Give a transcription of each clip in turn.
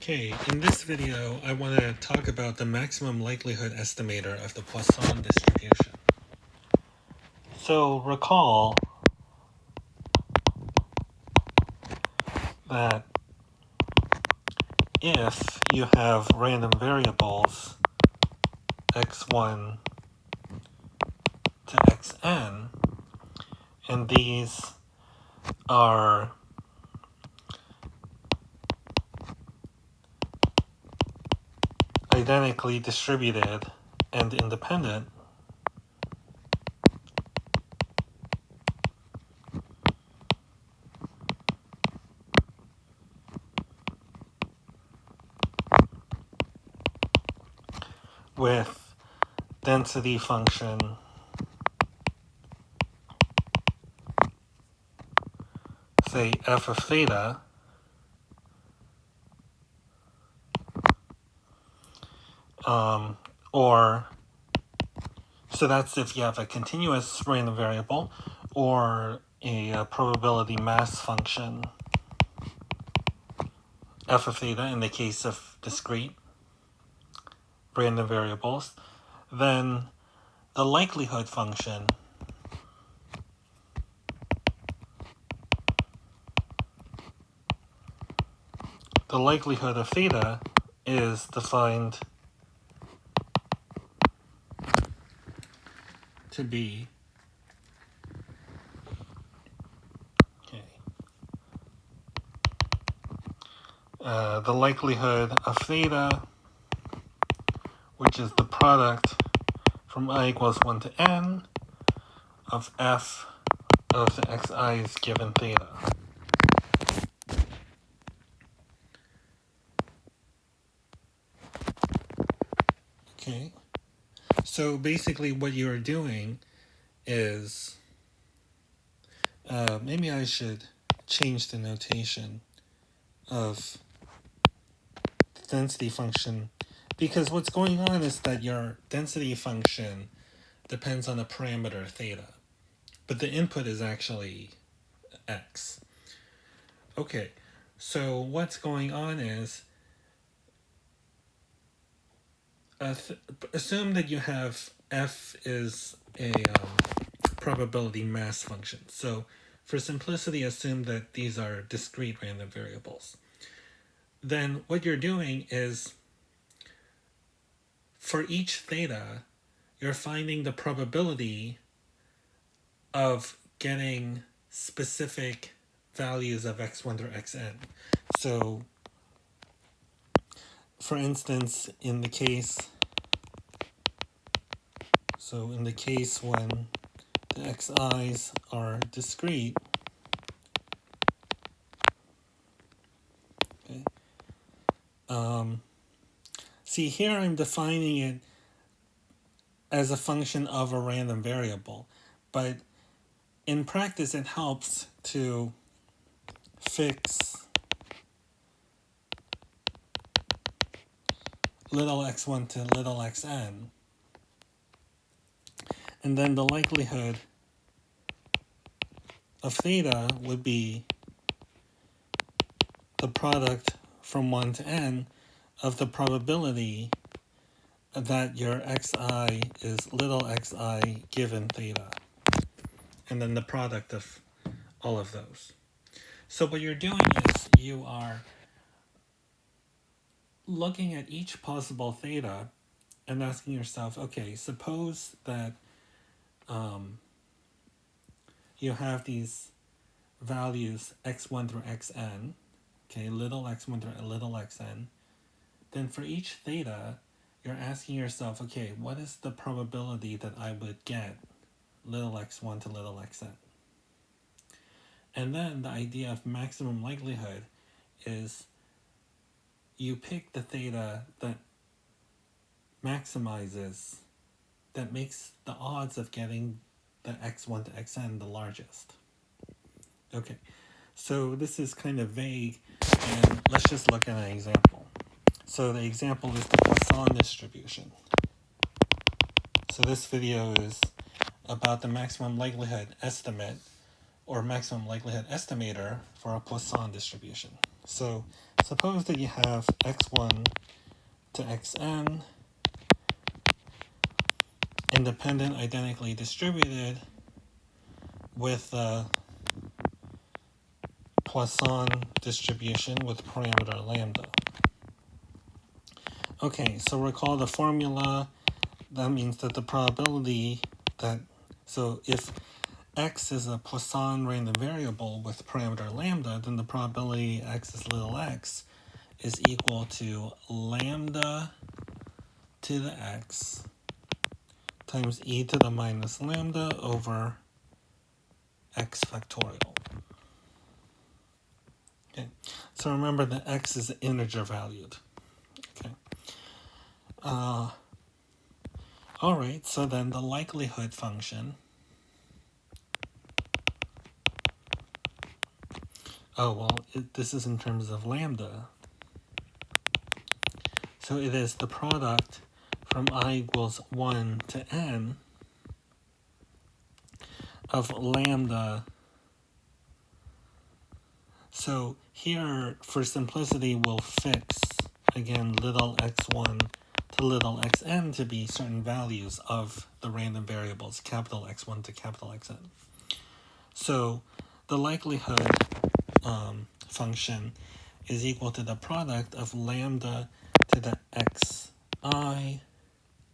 Okay, in this video, I want to talk about the maximum likelihood estimator of the Poisson distribution. So recall that if you have random variables x1 to xn, and these are identically distributed and independent, with density function say f of theta, or so that's if you have a continuous random variable or a probability mass function f of theta in the case of discrete random variables, then the likelihood function of theta is defined to be the likelihood of theta, which is the product from I equals 1 to n of f of the xi's given theta. Okay, so basically what you're doing is, maybe I should change the notation of density function, because what's going on is that your density function depends on a parameter theta, but the input is actually x. Okay, so what's going on is, assume that you have f is a probability mass function. So for simplicity, assume that these are discrete random variables. Then what you're doing is, for each theta, you're finding the probability of getting specific values of x1 through xn. So for instance, in the case when the xi's are discrete, okay, see here I'm defining it as a function of a random variable, but in practice it helps to fix little x1 to little xn, and then the likelihood of theta would be the product from 1 to n of the probability that your xi is little xi given theta, and then the product of all of those. So what you're doing is you are looking at each possible theta and asking yourself, okay, suppose that you have these values x1 through xn, okay, little x1 through little xn, then for each theta, you're asking yourself, okay, what is the probability that I would get little x1 to little xn? And then the idea of maximum likelihood is you pick the theta that maximizes, that makes the odds of getting the x1 to xn the largest. Okay, so this is kind of vague, and let's just look at an example. So the example is the Poisson distribution. So this video is about the maximum likelihood estimate or maximum likelihood estimator for a Poisson distribution. So suppose that you have x1 to xn independent, identically distributed with a Poisson distribution with parameter lambda. Okay, so recall the formula. That means that the probability that, so if x is a Poisson random variable with parameter lambda, then the probability x is little x is equal to lambda to the x times e to the minus lambda over x factorial. Okay, so remember that x is integer valued. Okay. All right, so then the likelihood function. Oh, well, this is in terms of lambda. So it is the product from I equals 1 to n of lambda. So here, for simplicity, we'll fix, again, little x1 to little xn to be certain values of the random variables, capital X1 to capital Xn. So the likelihood function is equal to the product of lambda to the xi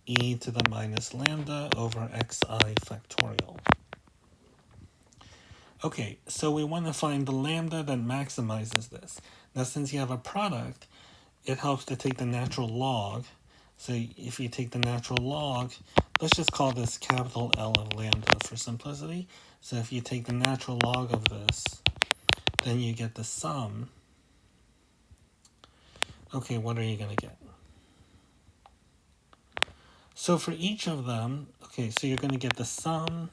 e to the minus lambda over xi factorial. Okay, so we want to find the lambda that maximizes this. Now, since you have a product, it helps to take the natural log. So if you take the natural log, let's just call this capital L of lambda for simplicity. So if you take the natural log of this, then you get the sum. Okay, what are you going to get? So for each of them, okay, so you're going to get the sum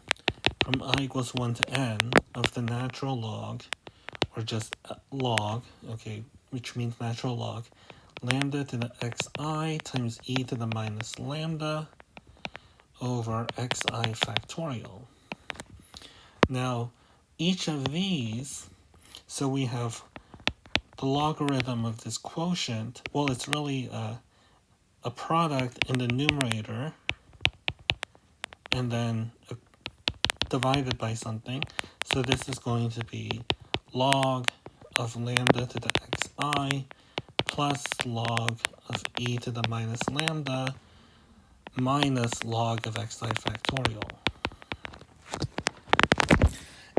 from I equals 1 to n of the natural log, or just log, okay, which means natural log, lambda to the xi times e to the minus lambda over xi factorial. Now, each of these, so we have the logarithm of this quotient, well, it's really a product in the numerator, and then divided by something. So this is going to be log of lambda to the xi plus log of e to the minus lambda minus log of xi factorial.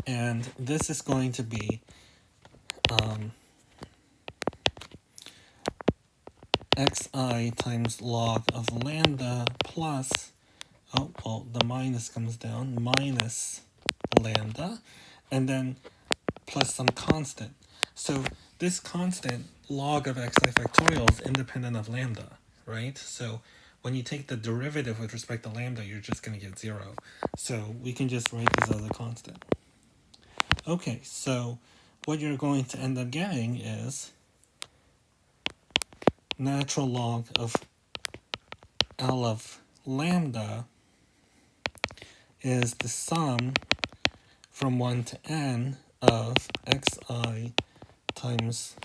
And this is going to be xi times log of lambda plus, oh, well, the minus comes down, minus lambda, and then plus some constant. So this constant, log of xi factorial, is independent of lambda, right? So when you take the derivative with respect to lambda, you're just going to get 0. So we can just write this as a constant. Okay, so what you're going to end up getting is natural log of L of lambda is the sum from 1 to n of xi times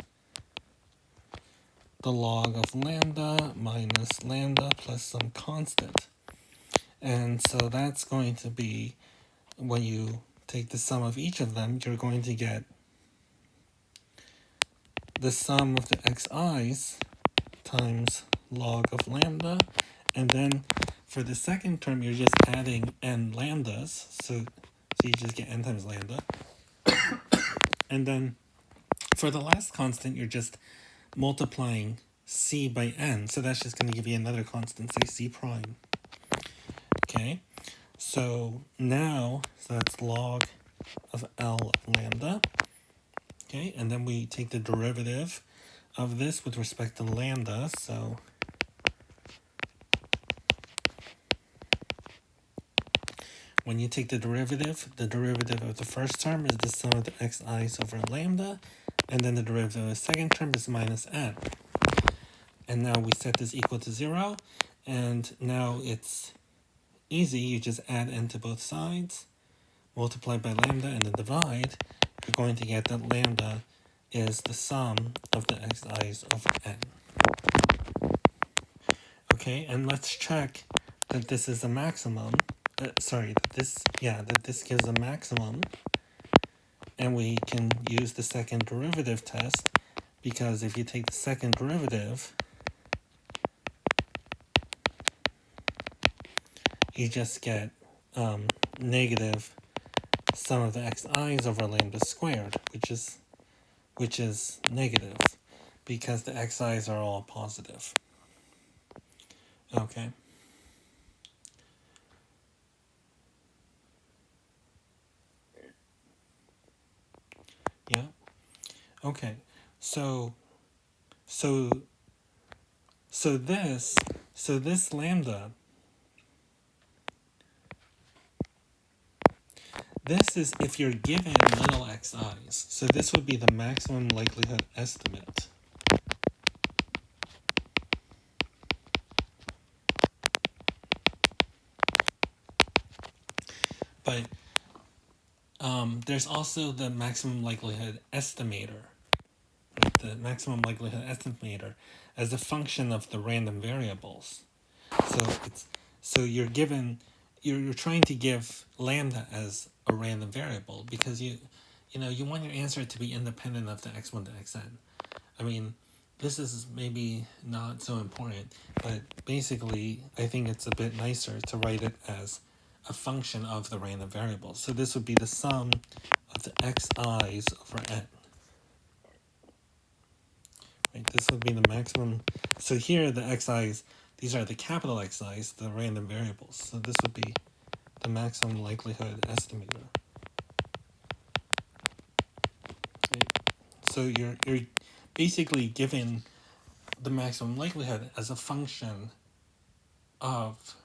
the log of lambda minus lambda plus some constant. And so that's going to be, when you take the sum of each of them, you're going to get the sum of the xi's times log of lambda, and then for the second term you're just adding n lambdas, so you just get n times lambda, and then for the last constant you're just multiplying c by n, so that's just going to give you another constant, say c prime. Okay, so now, so that's log of L of lambda. Okay, and then we take the derivative of this with respect to lambda, so when you take the derivative of the first term is the sum of the xi's over lambda, and then the derivative of the second term is minus n. And now we set this equal to 0, and now it's easy, you just add n to both sides, multiply by lambda, and then divide. You're going to get that lambda is the sum of the xi's over n. Okay, and let's check that this is a maximum. That this gives a maximum, and we can use the second derivative test, because if you take the second derivative, you just get negative sum of the xi's over lambda squared, which is negative, because the xi's are all positive. Okay. Yeah. Okay. So this lambda, this is if you're given little xi's. So this would be the maximum likelihood estimate. But there's also the maximum likelihood estimator, right? The maximum likelihood estimator as a function of the random variables. So you're given, you're trying to give lambda as a random variable, because you want your answer to be independent of the x1 to xn. I mean, this is maybe not so important, but basically I think it's a bit nicer to write it as a function of the random variables. So this would be the sum of the xi's over n. Right, this would be the maximum. So here the xi's, these are the capital xi's, the random variables. So this would be the maximum likelihood estimator. Right? So you're basically given the maximum likelihood as a function of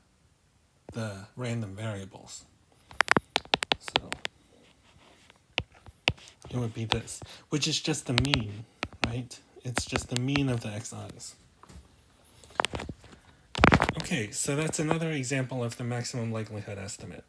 the random variables. So it would be this, which is just the mean, right? It's just the mean of the xi's. Okay, so that's another example of the maximum likelihood estimate.